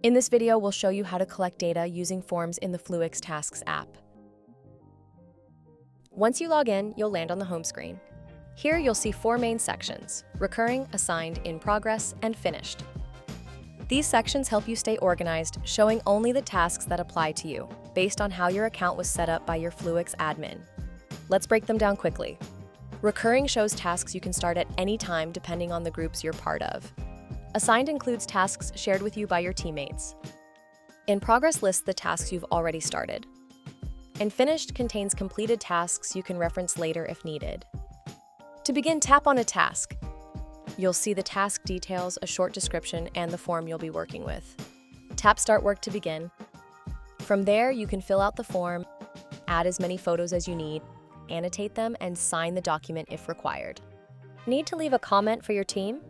In this video, we'll show you how to collect data using forms in the Fluix Tasks app. Once you log in, you'll land on the home screen. Here you'll see four main sections: recurring, assigned, in progress, and finished. These sections help you stay organized, showing only the tasks that apply to you, based on how your account was set up by your Fluix admin. Let's break them down quickly. Recurring shows tasks you can start at any time depending on the groups you're part of. Assigned includes tasks shared with you by your teammates. In progress lists the tasks you've already started. And finished contains completed tasks you can reference later if needed. To begin, tap on a task. You'll see the task details, a short description, and the form you'll be working with. Tap Start Work to begin. From there, you can fill out the form, add as many photos as you need, annotate them, and sign the document if required. Need to leave a comment for your team?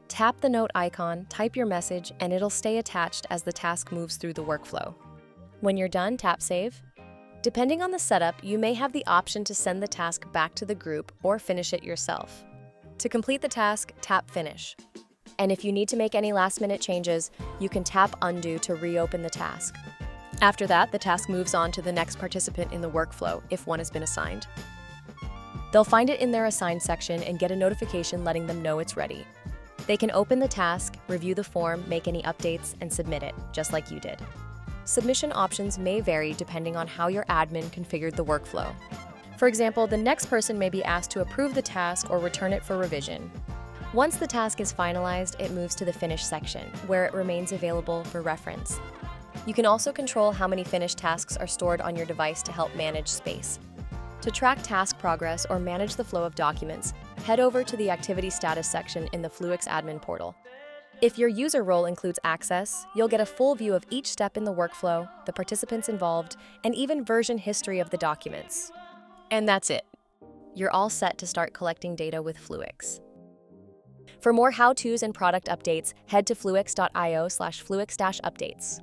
Tap the note icon, type your message, and it'll stay attached as the task moves through the workflow. When you're done, tap Save. Depending on the setup, you may have the option to send the task back to the group or finish it yourself. To complete the task, tap Finish. And if you need to make any last-minute changes, you can tap Undo to reopen the task. After that, the task moves on to the next participant in the workflow, if one has been assigned. They'll find it in their Assigned section and get a notification letting them know it's ready. They can open the task, review the form, make any updates, and submit it, just like you did. Submission options may vary depending on how your admin configured the workflow. For example, the next person may be asked to approve the task or return it for revision. Once the task is finalized, it moves to the Finish section, where it remains available for reference. You can also control how many finished tasks are stored on your device to help manage space. To track task progress or manage the flow of documents, head over to the Activity Status section in the Fluix admin portal. If your user role includes access, you'll get a full view of each step in the workflow, the participants involved, and even version history of the documents. And that's it. You're all set to start collecting data with Fluix. For more how-tos and product updates, head to fluix.io/fluix-updates.